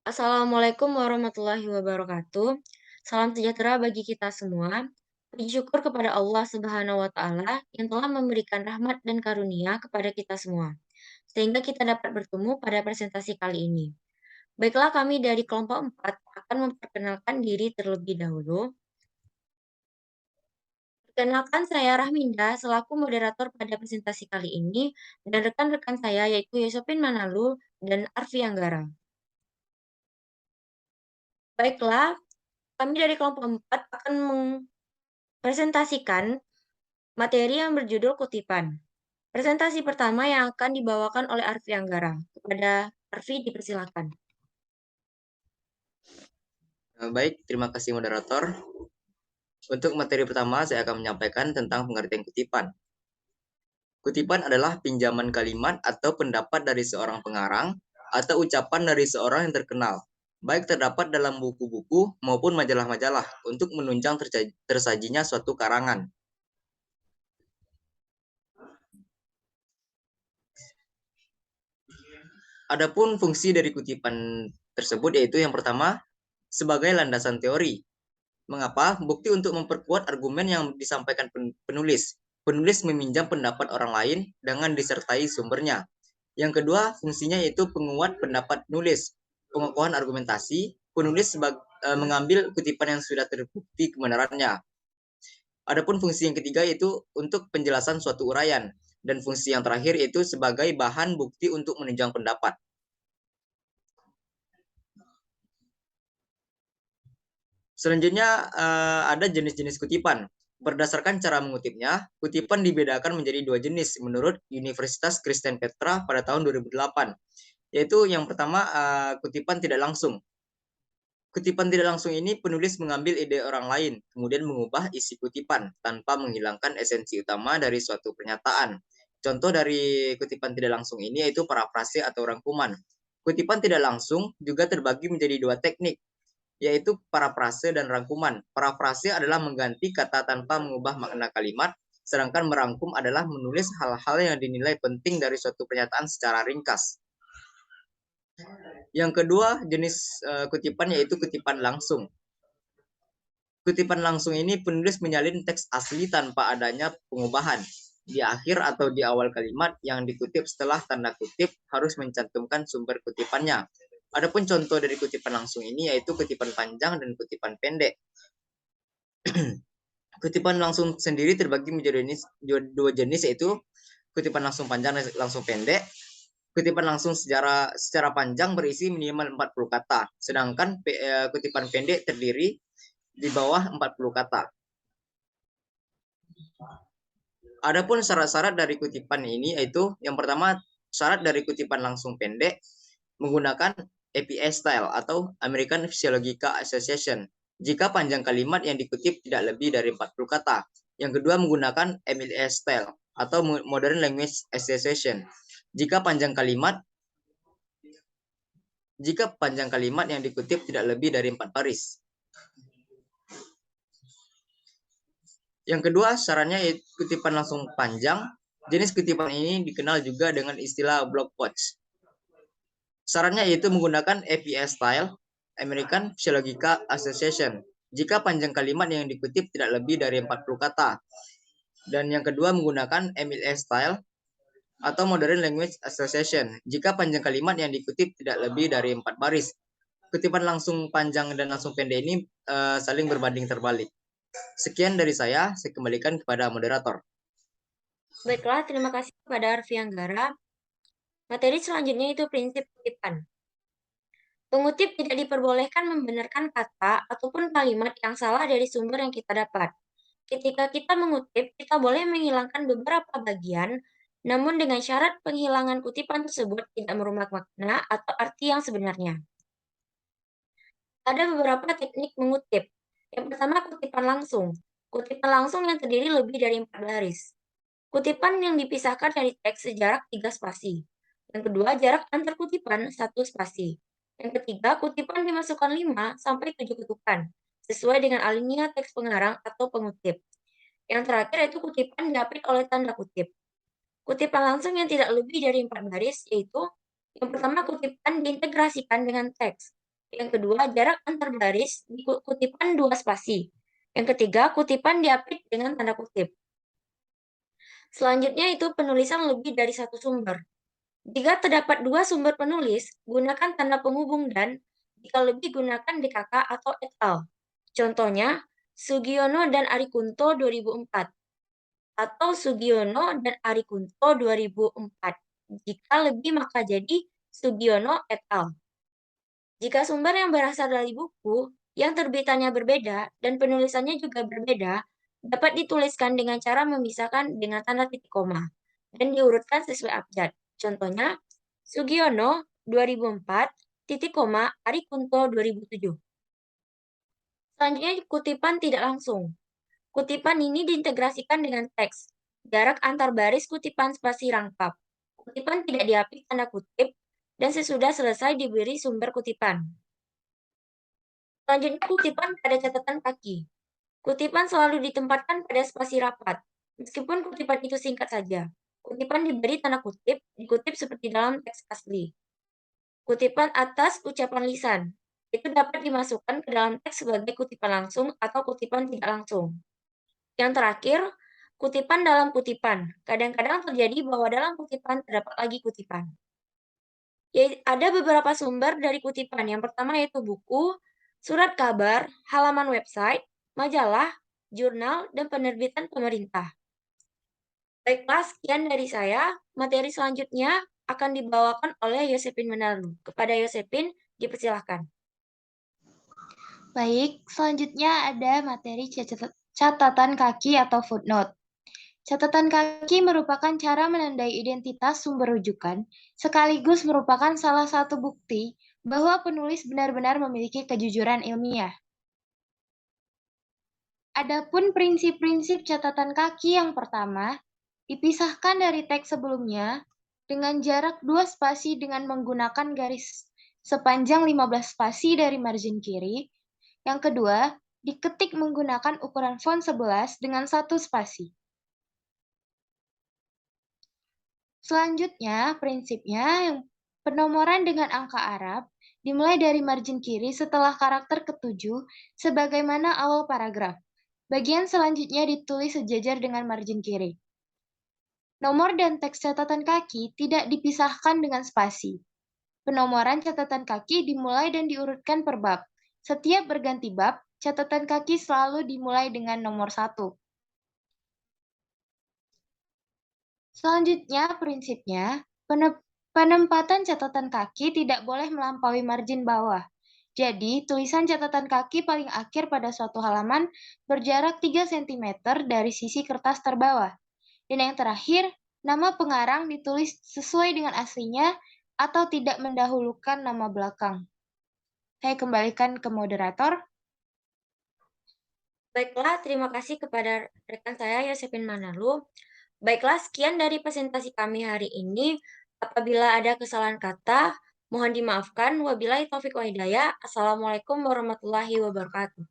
Assalamualaikum warahmatullahi wabarakatuh. Salam sejahtera bagi kita semua. Puji syukur kepada Allah Subhanahu wa Ta'ala yang telah memberikan rahmat dan karunia kepada kita semua, sehingga kita dapat bertemu pada presentasi kali ini. Baiklah, kami dari kelompok 4 akan memperkenalkan diri terlebih dahulu. Perkenalkan, saya Rahminda selaku moderator pada presentasi kali ini, dan rekan-rekan saya yaitu Yosopin Manalu dan Arfi Anggara. Baiklah, kami dari kelompok 4 akan presentasikan materi yang berjudul kutipan. Presentasi pertama yang akan dibawakan oleh Arfi Anggara. Kepada Arfi, dipersilakan. Baik, terima kasih moderator. Untuk materi pertama, saya akan menyampaikan tentang pengertian kutipan. Kutipan adalah pinjaman kalimat atau pendapat dari seorang pengarang atau ucapan dari seorang yang terkenal, baik terdapat dalam buku-buku maupun majalah-majalah untuk menunjang tersajinya suatu karangan. Adapun fungsi dari kutipan tersebut yaitu yang pertama, sebagai landasan teori. Mengapa? Bukti untuk memperkuat argumen yang disampaikan penulis. Penulis meminjam pendapat orang lain dengan disertai sumbernya. Yang kedua, fungsinya yaitu penguat pendapat penulis. Pengokohan argumentasi, penulis mengambil kutipan yang sudah terbukti kebenarannya. Adapun fungsi yang ketiga yaitu untuk penjelasan suatu uraian. Dan fungsi yang terakhir yaitu sebagai bahan bukti untuk menunjang pendapat. Selanjutnya ada jenis-jenis kutipan. Berdasarkan cara mengutipnya, kutipan dibedakan menjadi dua jenis menurut Universitas Kristen Petra pada tahun 2008, yaitu yang pertama kutipan tidak langsung. Kutipan tidak langsung ini penulis mengambil ide orang lain, kemudian mengubah isi kutipan tanpa menghilangkan esensi utama dari suatu pernyataan. Contoh dari kutipan tidak langsung ini yaitu parafrase atau rangkuman. Kutipan tidak langsung juga terbagi menjadi dua teknik, yaitu parafrase dan rangkuman. Parafrase adalah mengganti kata tanpa mengubah makna kalimat, sedangkan merangkum adalah menulis hal-hal yang dinilai penting dari suatu pernyataan secara ringkas. Yang kedua jenis kutipan yaitu kutipan langsung. Kutipan langsung ini penulis menyalin teks asli tanpa adanya pengubahan. Di akhir atau di awal kalimat yang dikutip setelah tanda kutip harus mencantumkan sumber kutipannya. Adapun contoh dari kutipan langsung ini yaitu kutipan panjang dan kutipan pendek. Kutipan langsung sendiri terbagi menjadi dua jenis yaitu kutipan langsung panjang dan langsung pendek. Kutipan langsung secara panjang berisi minimal 40 kata, sedangkan kutipan pendek terdiri di bawah 40 kata. Adapun syarat-syarat dari kutipan ini yaitu yang pertama, syarat dari kutipan langsung pendek menggunakan APA style atau American Physiological Association jika panjang kalimat yang dikutip tidak lebih dari 40 kata. Yang kedua menggunakan MLA style atau Modern Language Association jika panjang kalimat yang dikutip tidak lebih dari 4 baris. Yang kedua, syaratnya yaitu kutipan langsung panjang. Jenis kutipan ini dikenal juga dengan istilah block quotes. Syaratnya yaitu menggunakan APA style, American Physiological Association, jika panjang kalimat yang dikutip tidak lebih dari 40 kata. Dan yang kedua menggunakan MLA style atau Modern Language Association, jika panjang kalimat yang dikutip tidak lebih dari 4 baris. Kutipan langsung panjang dan langsung pendek ini saling berbanding terbalik. Sekian dari saya kembalikan kepada moderator. Baiklah, terima kasih kepada Arfi Anggara. Materi selanjutnya itu prinsip kutipan. Pengutip tidak diperbolehkan membenarkan kata ataupun kalimat yang salah dari sumber yang kita dapat. Ketika kita mengutip, kita boleh menghilangkan beberapa bagian, namun dengan syarat penghilangan kutipan tersebut tidak merubah makna atau arti yang sebenarnya. Ada beberapa teknik mengutip. Yang pertama, kutipan langsung. Kutipan langsung yang terdiri lebih dari 4 baris. Kutipan yang dipisahkan dari teks sejarak 3 spasi. Yang kedua, jarak antar kutipan 1 spasi. Yang ketiga, kutipan dimasukkan 5 sampai 7 ketukan, sesuai dengan alinea teks pengarang atau pengutip. Yang terakhir yaitu kutipan diapit oleh tanda kutip. Kutipan langsung yang tidak lebih dari 4 baris yaitu yang pertama, kutipan diintegrasikan dengan teks. Yang kedua, jarak antar baris di kutipan 2 spasi. Yang ketiga, kutipan diapit dengan tanda kutip. Selanjutnya itu penulisan lebih dari satu sumber. Jika terdapat 2 sumber penulis, gunakan tanda penghubung dan jika lebih gunakan DKK atau et al. Contohnya, Sugiono dan Arikunto 2004 atau Sugiono dan Arikunto 2004. Jika lebih maka jadi Sugiono et al. Jika sumber yang berasal dari buku yang terbitannya berbeda dan penulisannya juga berbeda, dapat dituliskan dengan cara memisahkan dengan tanda titik koma dan diurutkan sesuai abjad. Contohnya, Sugiono 2004, titik koma, Arikunto 2007. Selanjutnya, kutipan tidak langsung. Kutipan ini diintegrasikan dengan teks. Jarak antar baris kutipan spasi rangkap. Kutipan tidak diapit tanda kutip, dan sesudah selesai diberi sumber kutipan. Selanjutnya, kutipan pada catatan kaki. Kutipan selalu ditempatkan pada spasi rapat, meskipun kutipan itu singkat saja. Kutipan diberi tanda kutip, dikutip seperti dalam teks asli. Kutipan atas ucapan lisan. Itu dapat dimasukkan ke dalam teks sebagai kutipan langsung atau kutipan tidak langsung. Yang terakhir, kutipan dalam kutipan. Kadang-kadang terjadi bahwa dalam kutipan terdapat lagi kutipan. Ada beberapa sumber dari kutipan. Yang pertama yaitu buku, surat kabar, halaman website, majalah, jurnal, dan penerbitan pemerintah. Baiklah, sekian dari saya. Materi selanjutnya akan dibawakan oleh Yosepin Menalu. Kepada Yosepin, dipersilahkan. Baik, selanjutnya ada materi catatan kaki atau footnote. Catatan kaki merupakan cara menandai identitas sumber rujukan, sekaligus merupakan salah satu bukti bahwa penulis benar-benar memiliki kejujuran ilmiah. Adapun prinsip-prinsip catatan kaki yang pertama, dipisahkan dari teks sebelumnya dengan jarak 2 spasi dengan menggunakan garis sepanjang 15 spasi dari margin kiri. Yang kedua, diketik menggunakan ukuran font 11 dengan 1 spasi. Selanjutnya, prinsipnya yang penomoran dengan angka Arab dimulai dari margin kiri setelah karakter ketujuh sebagaimana awal paragraf. Bagian selanjutnya ditulis sejajar dengan margin kiri. Nomor dan teks catatan kaki tidak dipisahkan dengan spasi. Penomoran catatan kaki dimulai dan diurutkan per bab. Setiap berganti bab, catatan kaki selalu dimulai dengan nomor 1. Selanjutnya, prinsipnya, penempatan catatan kaki tidak boleh melampaui margin bawah. Jadi, tulisan catatan kaki paling akhir pada suatu halaman berjarak 3 cm dari sisi kertas terbawah. Dan yang terakhir, nama pengarang ditulis sesuai dengan aslinya atau tidak mendahulukan nama belakang. Saya kembalikan ke moderator. Baiklah, terima kasih kepada rekan saya Yosepin Manalu. Baiklah, sekian dari presentasi kami hari ini. Apabila ada kesalahan kata, mohon dimaafkan. Wabillahi taufiq wa hidayah. Assalamualaikum warahmatullahi wabarakatuh.